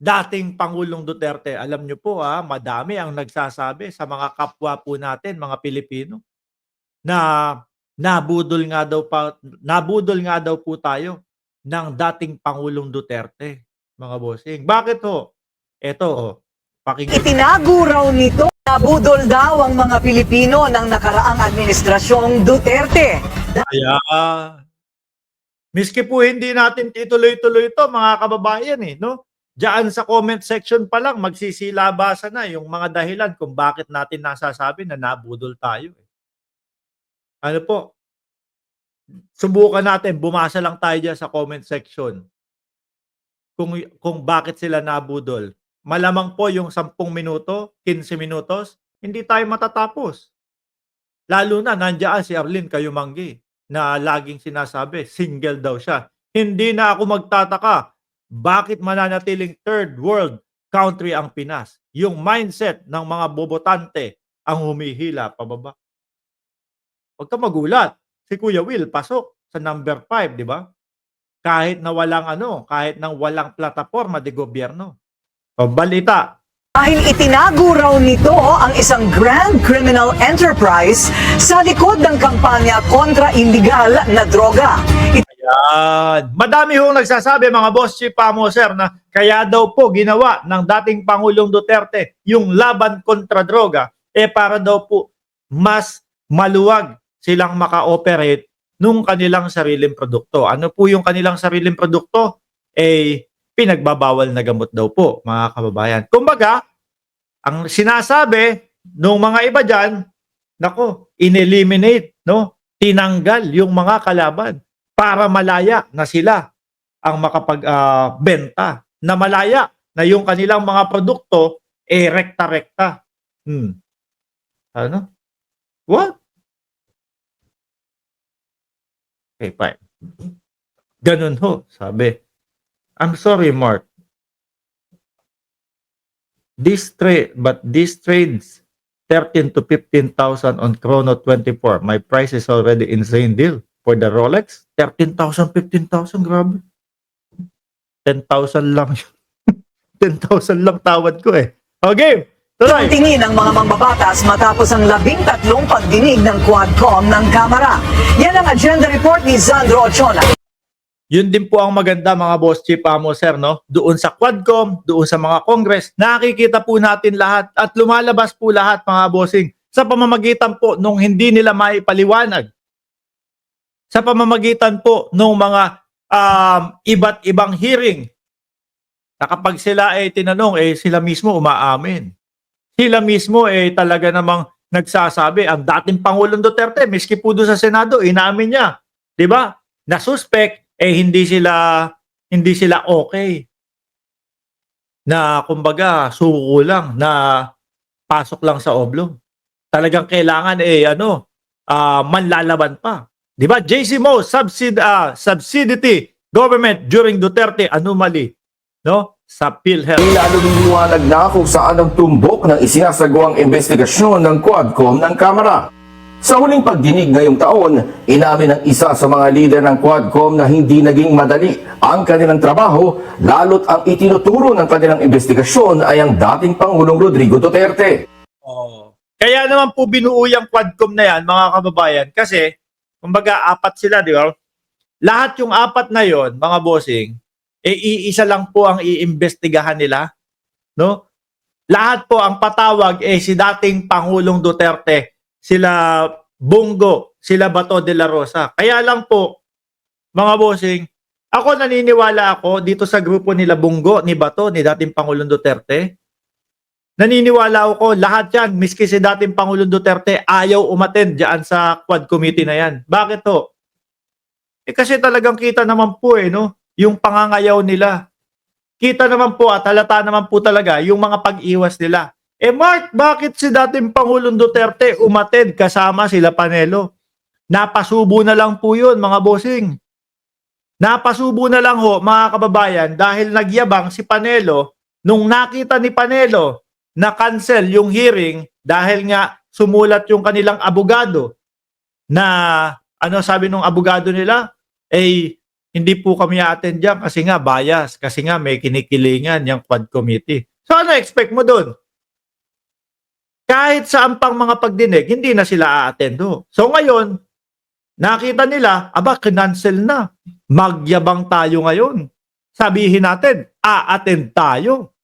dating Pangulong Duterte. Alam niyo po, madami ang nagsasabi sa mga kapwa po natin, mga Pilipino, na nabudol nga daw po tayo ng dating Pangulong Duterte, mga bossing. Bakit ho? Eto, pakinggan. Itinago raw nito na budol daw ang mga Pilipino ng nakaraang administrasyong Duterte. Kaya, miski po hindi natin ituloy-tuloy ito, mga kababayan, no? Diyan sa comment section pa lang, magsisilabasan na yung mga dahilan kung bakit natin nasasabi na nabudol tayo. Ano po? Subukan natin, bumasa lang tayo dyan sa comment section kung bakit sila nabudol. Malamang po yung 10 minuto, 15 minutos, hindi tayo matatapos. Lalo na nandiyan si Arlene Kayumanggi na laging sinasabi, single daw siya. Hindi na ako magtataka bakit mananatiling third world country ang Pinas. Yung mindset ng mga bobotante ang humihila pababa. Huwag ka magulat. Si Kuya Will pasok sa number 5, di ba? Kahit na walang plataforma de gobyerno. O balita. Dahil itinago raw nito ang isang grand criminal enterprise sa likod ng kampanya kontra illegal na droga. Ayan. Madami hong nagsasabi, mga boss chief sir, na kaya daw po ginawa ng dating Pangulong Duterte yung laban kontra droga para daw po mas maluwag silang maka-operate nung kanilang sariling produkto. Ano po yung kanilang sariling produkto? Pinagbabawal na gamot daw po, mga kababayan. Kumbaga, ang sinasabi nung mga iba dyan, in-eliminate, no? Tinanggal yung mga kalaban para malaya na sila ang makapagbenta. Na malaya na yung kanilang mga produkto, rekta-rekta. Ano? What? Okay, fine. Ganun ho, sabi. I'm sorry, Mark. These trades 13 to 15,000 on Chrono 24. My price is already insane deal. For the Rolex, 13,000, 15,000, grabe. 10,000 lang. 10,000 lang tawad ko eh. Okay, tuloy. Tingin ng mga mambabatas matapos ang 13 pagdinig ng Quadcom ng Kamara. Yan ang agenda report ni Sandro Ochona. Yun din po ang maganda, mga boss chief sir, no? Doon sa Quadcom, doon sa mga Congress, nakikita po natin lahat at lumalabas po lahat, mga bossing, sa pamamagitan po nung hindi nila maipaliwanag. Sa pamamagitan po nung mga iba't ibang hearing na kapag sila ay tinanong, sila mismo umaamin. Sila mismo talaga namang nagsasabi, ang dating Pangulong Duterte, miski po doon sa Senado, inamin niya. Diba? Na suspect, hindi sila okay. Na kumbaga, suko lang, na pasok lang sa oblong. Talagang kailangan manlalaban pa. Di ba? JC Mo, subsidy government during Duterte anomaly, no? Sa PhilHealth. Lalo niliwanag na kung saan ang tumbok ng isinasagawang investigasyon ng Quadcom ng Kamara. Sa huling pagdinig ngayong taon, inamin ng isa sa mga lider ng Quadcom na hindi naging madali ang kanilang trabaho, lalo't ang itinuturo ng kanilang investigasyon ay ang dating Pangulong Rodrigo Duterte. Kaya naman po binuo yung Quadcom na yan, mga kababayan, kasi kumbaga 4 sila, di ba? Lahat yung 4 na yon, mga bossing, iisa lang po ang iimbestigahan nila, no? Lahat po ang patawag si dating Pangulong Duterte, sila Bongo, sila Bato de la Rosa. Kaya lang po, mga bossing, ako naniniwala ako dito sa grupo nila Bongo, ni Bato, ni dating Pangulong Duterte. Naniniwala ako lahat yan, miski si dating Pangulong Duterte, ayaw umattend dyan sa Quad Committee na yan. Bakit to? Kasi talagang kita naman po no? Yung pangangayaw nila. Kita naman po at halata naman po talaga yung mga pag-iwas nila. Mark, bakit si dating Pangulong Duterte umattend kasama sila Panelo? Napasubo na lang po yun, mga bossing. Napasubo na lang ho, mga kababayan, dahil nagyabang si Panelo nung nakita ni Panelo na cancel yung hearing dahil nga sumulat yung kanilang abogado na, ano sabi nung abogado nila? hindi po kami a-attend dyan kasi nga bias, kasi nga may kinikilingan yung Quad Committee. So ano expect mo doon? Kahit saan pang mga pagdinig, hindi na sila a-attend do. So ngayon, nakita nila, aba, kinancel na. Magyabang tayo ngayon. Sabihin natin, a-attend tayo.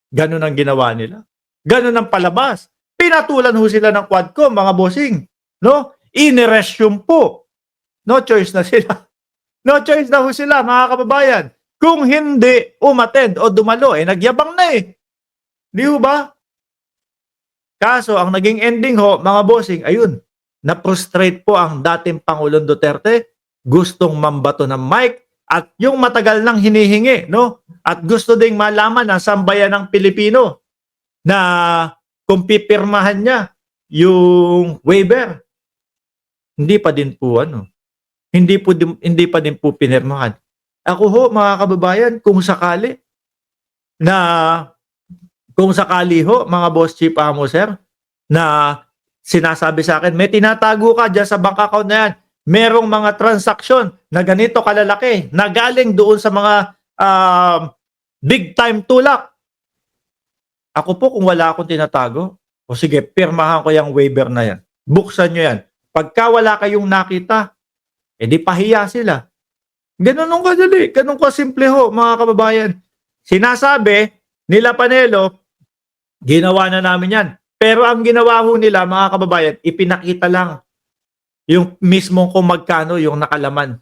Ganun ang ginawa nila. Ganun ang palabas. Pinatulan ho sila ng Quadcom, mga bossing. No? Iniresume po. No choice na sila. No choice na ho sila, mga kababayan. Kung hindi umattend o dumalo, nagyabang na eh. Di ho ba? Kaso, ang naging ending ho, mga bossing, ayun, na-frustrate po ang dating Pangulong Duterte, gustong mambato ng mic, at yung matagal nang hinihingi, no? At gusto ding malaman ng sambayan ng Pilipino na kung pipirmahan niya yung waiver. Hindi pa din po hindi pa din po pinirmahan. Ako ho, mga kababayan, kung sakali ho, mga boss chief amo sir, na sinasabi sa akin, may tinatago ka dyan sa bank account na yan. Merong mga transaksyon na ganito kalalaki na galing doon sa mga big time tulak. Ako po, kung wala akong tinatago, o sige, pirmahan ko yung waiver na yan. Buksan nyo yan. Pagka wala kayong nakita, edi pahiya sila. Ganun nung kadali. Ganun ko simple ho, mga kababayan. Sinasabi nila Panelo, ginawa na namin yan. Pero ang ginawa ho nila, mga kababayan, ipinakita lang yung mismo kung magkano yung nakalaman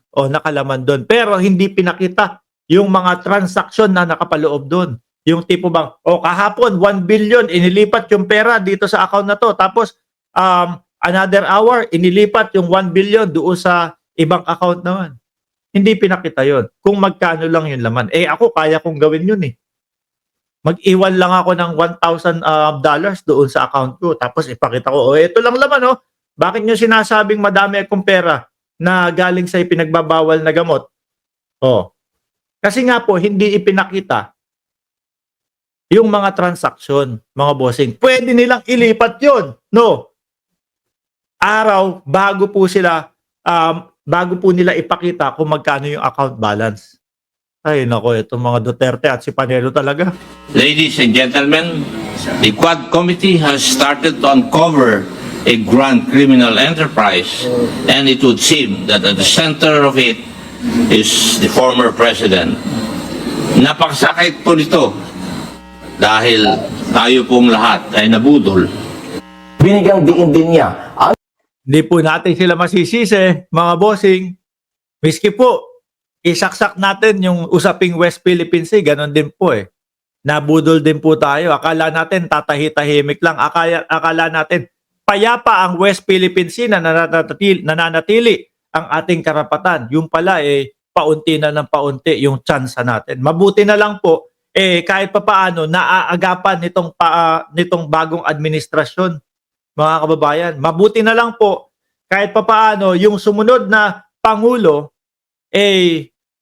doon. Pero hindi pinakita yung mga transaksyon na nakapaloob doon. Yung tipo bang, kahapon 1 billion inilipat yung pera dito sa account na to. Tapos another hour inilipat yung 1 billion doon sa ibang account naman. Hindi pinakita yon. Kung magkano lang yung laman. Ako kaya kong gawin yun eh. Mag-iwan lang ako ng $1,000 doon sa account ko. Tapos ipakita ko, ito lang laman oh. Bakit nyo sinasabing madami akong pera na galing sa ipinagbabawal na gamot? Kasi nga po, hindi ipinakita yung mga transaksyon, mga bossing. Pwede nilang ilipat yon, no? Araw, bago po nila ipakita kung magkano yung account balance. Ay, nako, itong mga Duterte at si Panelo talaga. Ladies and gentlemen, the Quad Committee has started to uncover a grand criminal enterprise, and it would seem that at the center of it is the former president. Napakasakit po nito dahil tayo pong lahat ay nabudol. Binigyang diin din niya ang Hindi po natin sila masisisi, mga bossing. Miski po, isaksak natin yung usaping West Philippine Sea, ganun din po eh. Nabudol din po tayo. Akala natin tatahi-tahimik lang. Akala natin payapa ang West Philippine Sea na nananatili ang ating karapatan. Yung pala paunti na ng paunti yung tsansa natin. Mabuti na lang po kahit papaano naaagapan nitong bagong administrasyon, mga kababayan. Mabuti na lang po kahit papaano yung sumunod na pangulo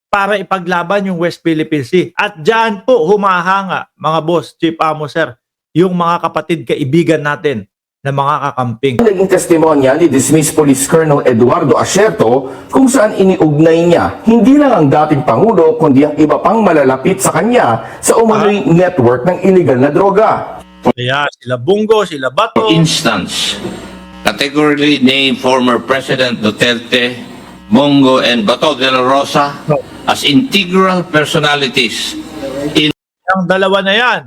para ipaglaban yung West Philippine Sea. At diyan po humahanga, mga boss, chief amo sir, yung mga kapatid kaibigan natin na mga kakamping. naging testimonya ni Dismissed Police Colonel Eduardo Asierto kung saan iniugnay niya hindi lang ang dating Pangulo kundi ang iba pang malalapit sa kanya sa umano'y network ng illegal na droga. Kaya sila Bungo, sila Bato. For instance, categorically named former President Duterte, Bongo, and Bato de la Rosa as integral personalities in Ang dalawa na yan,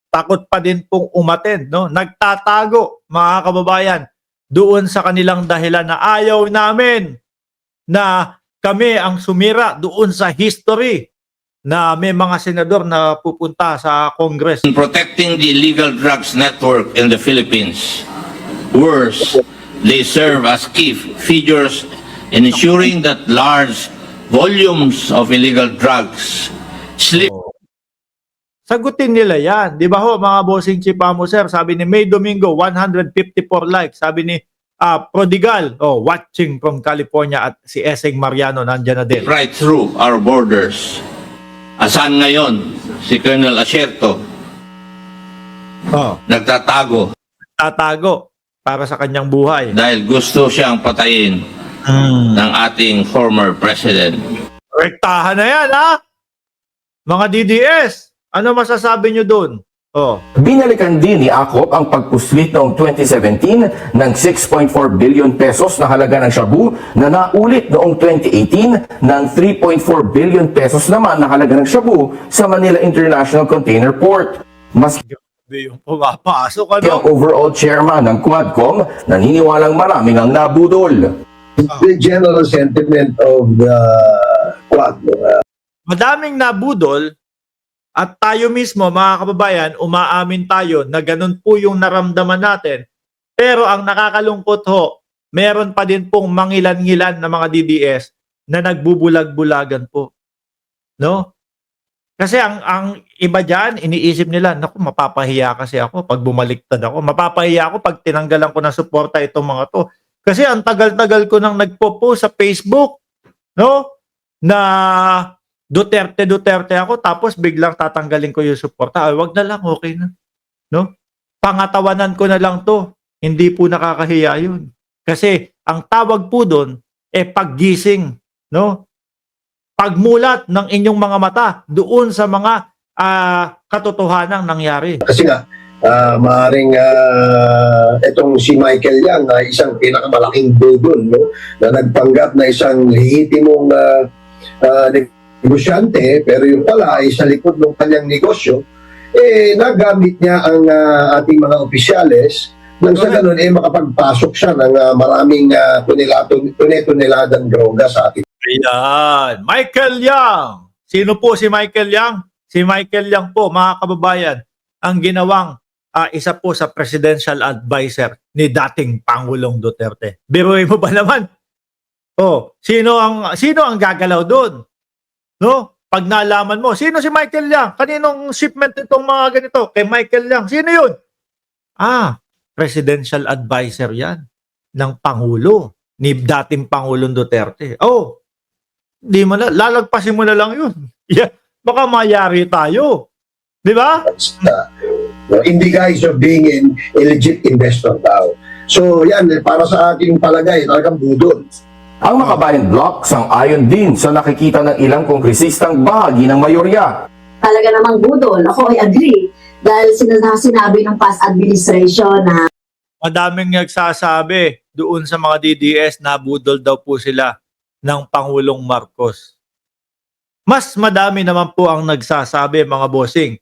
takot pa din pong umattend, no? Nagtatago, mga kababayan, doon sa kanilang dahilan na ayaw namin na kami ang sumira doon sa history na may mga senador na pupunta sa Congress. protecting the illegal drugs network in the Philippines. Worse, they serve as key figures in ensuring that large volumes of illegal drugs slip Sagutin nila yan. Di ba ho, mga bossing chief amo sir? Sabi ni May Domingo, 154 likes. Sabi ni Prodigal, watching from California, at si Eseng Mariano nandyan na din. right through our borders. Asan ngayon si Colonel Asierto? Nagtatago Tatago para sa kanyang buhay. dahil gusto siyang patayin ng ating former president. Rektahan na yan, ha? Mga DDS, ano masasabi nyo dun? Oh. Binalikan din ni Akop ang pagpuslit noong 2017 ng 6.4 billion pesos na halaga ng shabu na naulit noong 2018 ng 3.4 billion pesos naman na halaga ng shabu sa Manila International Container Port. Mas Grabe yung pumapasok, ano? ang overall chairman ng Quadcom, naniniwalang maraming ang nabudol. The general sentiment of the Quad. Madaming nabudol at tayo mismo, mga kababayan, umaamin tayo na ganun po yung naramdaman natin. Pero ang nakakalungkot ho, meron pa din pong mangilan-ngilan na mga DDS na nagbubulag-bulagan po. No? Kasi ang iba dyan, iniisip nila, naku, mapapahiya kasi ako pag bumaliktad ako. Mapapahiya ako pag tinanggalan ko ng suporta itong mga to. Kasi ang tagal-tagal ko nang nagpo-post sa Facebook, no? Na Duterte ako, tapos biglang tatanggalin ko yung suporta. Ay, wag na lang, okay na. No? Pangatawanan ko na lang to. Hindi po nakakahiya yun. Kasi ang tawag po doon, paggising, no? Pagmulat ng inyong mga mata doon sa mga katotohanang nangyari. Kasi nga, maaaring itong si Michael Yang, isang pinakamalaking budol, no? Na nagpanggap na isang lehitimong negosyante, pero yung pala ay sa likod ng kanyang negosyo, nagamit niya ang ating mga opisyales nang sa ganun makapagpasok siya ng maraming tuneladang droga sa ating. Ayan, Michael Yang. Sino po si Michael Yang? Si Michael Yang po, mga kababayan, ang ginawang isa po sa presidential advisor ni dating Pangulong Duterte. Biruin mo ba naman? Oh, sino ang gagalaw doon? No? Pag nalaman mo, sino si Michael Yang? Kaninong shipment itong mga ganito? Kay Michael Yang. Sino yun? Presidential advisor yan ng Pangulo, ni dating Pangulong Duterte. Oh, di mo na, lalagpasin mo na lang yun. Yeah, baka mayari tayo. Di ba? In the guise of being a legit investor daw. So yan, para sa aking palagay, talagang budol. Ang Makabayan Bloc sang-ayon din sa nakikita ng ilang kongresistang bahagi ng mayorya. Talaga namang budol. Ako ay agree. Dahil sinabi ng past administration na Madaming nagsasabi doon sa mga DDS na budol daw po sila ng Pangulong Marcos. Mas madami naman po ang nagsasabi, mga bossing,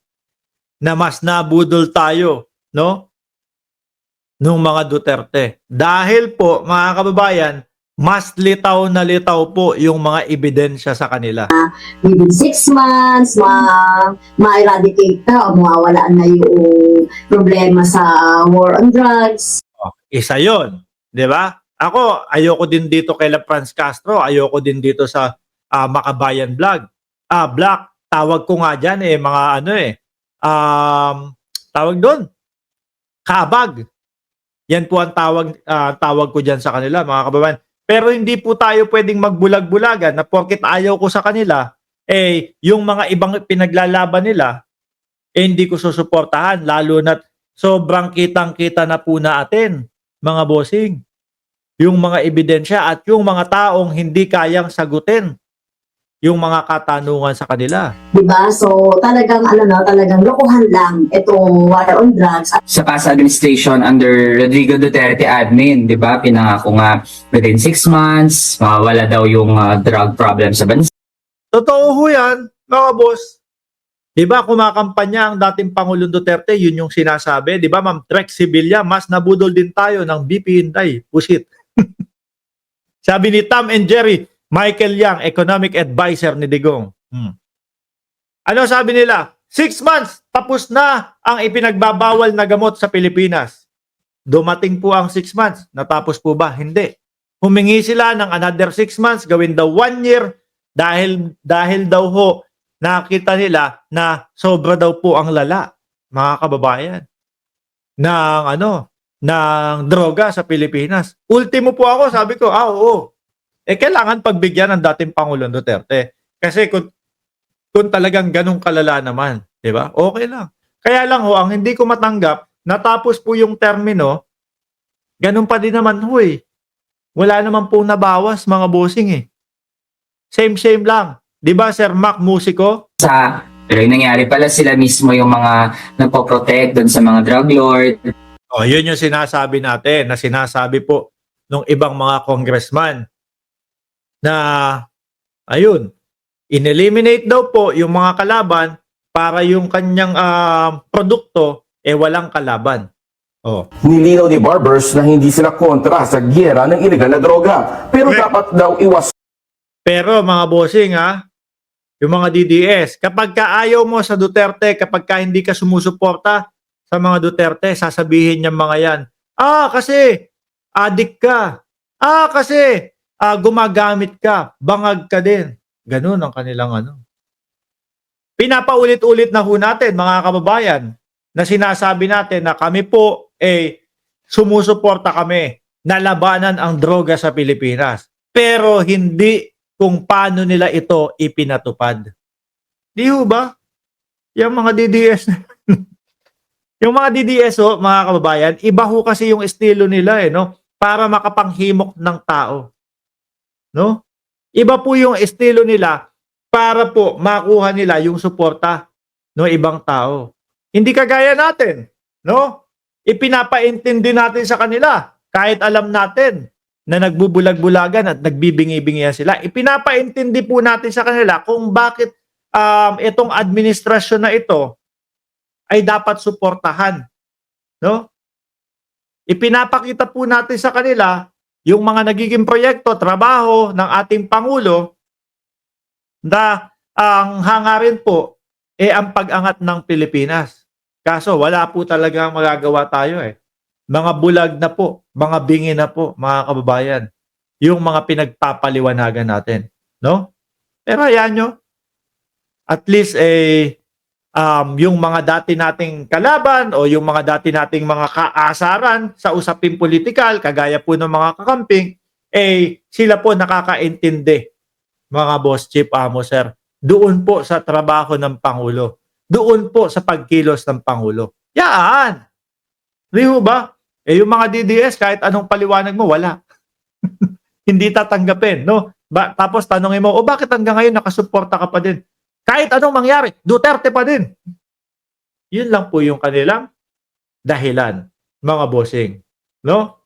na mas nabudol tayo, no? Nung mga Duterte. Dahil po, mga kababayan, mas litaw na litaw po yung mga ebidensya sa kanila. within 6 months, ma-eradicate na o mawawalaan na yung problema sa war on drugs. Isa yon, di ba? Ako, ayoko din dito kay Franz Castro, ayoko din dito sa Makabayan Vlog. Black, tawag ko nga dyan mga tawag doon, kabag. Yan po ang tawag ko dyan sa kanila, mga kababayan. Pero hindi po tayo pwedeng magbulag-bulagan na porket ayaw ko sa kanila, yung mga ibang pinaglalaban nila, hindi ko susuportahan. Lalo na sobrang kitang-kita na po natin, mga bossing. Yung mga ebidensya at yung mga taong hindi kayang sagutin yung mga katanungan sa kanila. Diba? So talagang talagang lokohan lang itong war on drugs. Sa past administration under Rodrigo Duterte admin, 'di ba? Pinangako nga within 6 months mawala daw yung drug problem sa bansa. Totoo ho yan, mga boss. Di ba kumakampanya ang dating Pangulong Duterte, yun yung sinasabi. Di ba, Ma'am Trex Sibilia, mas nabudol din tayo ng BP Inday. Pusit. Sabi ni Tom and Jerry, Michael Yang, economic advisor ni Digong. Ano sabi nila? 6 months, tapos na ang ipinagbabawal na gamot sa Pilipinas. Dumating po ang 6 months. Natapos po ba? Hindi. Humingi sila ng another 6 months, gawin daw 1 year, dahil daw ho, nakita nila na sobra daw po ang lala, mga kababayan, ng droga sa Pilipinas. Ultimo po ako, sabi ko, oo. Kailangan pagbigyan ng dating Pangulong Duterte. Kasi kung talagang ganun kalala naman, di ba? Okay lang. Kaya lang ho, ang hindi ko matanggap, natapos po yung termino, ganun pa din naman ho eh. Wala naman po nabawas, mga bossing eh. Same lang. Di ba, Sir Mac Musico? Pero yung nangyari pala, sila mismo yung mga nagpo-protect doon sa mga drug lord. O, yun yung sinasabi natin, na sinasabi po ng ibang mga congressman na, ayun, ineliminate daw po yung mga kalaban para yung kanyang produkto walang kalaban. Oh. Nilinaw ni Barbers na hindi sila kontra sa gyera ng ilegal na droga, pero Correct. dapat daw iwas Pero mga bossing yung mga DDS, kapag ka ayaw mo sa Duterte, kapag ka hindi ka sumusuporta sa mga Duterte, sasabihin niya mga yan, kasi addict ka. Kasi gumagamit ka, bangag ka din. Ganun ang kanilang Pinapaulit-ulit na ho natin, mga kababayan, na sinasabi natin na kami po sumusuporta kami na labanan ang droga sa Pilipinas. Pero hindi kung paano nila ito ipinatupad. Di ho ba? Yung mga DDS yung mga DDS mga kababayan, iba ho kasi yung estilo nila no? Para makapanghimok ng tao. No? Iba po yung estilo nila para po makuha nila yung suporta ng ibang tao. Hindi kagaya natin, no? Ipinapaintindi natin sa kanila kahit alam natin na nagbubulag-bulagan at nagbibingi-bingihan sila. Ipinapaintindi po natin sa kanila kung bakit itong administrasyon na ito ay dapat suportahan, no? Ipinapakita po natin sa kanila yung mga nagiging proyekto, trabaho ng ating Pangulo na ang hangarin po ang pag-angat ng Pilipinas. Kaso wala po talagang magagawa tayo Mga bulag na po, mga bingi na po, mga kababayan, yung mga pinagpapaliwanagan natin, no? Pero ayan nyo, at least yung mga dati nating kalaban o yung mga dati nating mga kaasaran sa usaping politikal, kagaya po ng mga kakamping, sila po nakakaintindi, mga boss, chief, amo, sir, doon po sa trabaho ng Pangulo, doon po sa pagkilos ng Pangulo. Yan! Di ho ba? Yung mga DDS, kahit anong paliwanag mo, wala. Hindi tatanggapin, no? Tapos tanongin mo, bakit hanggang ngayon nakasuporta ka pa din? Kahit anong mangyari, Duterte pa din. Yun lang po yung kanilang dahilan, mga bossing. No?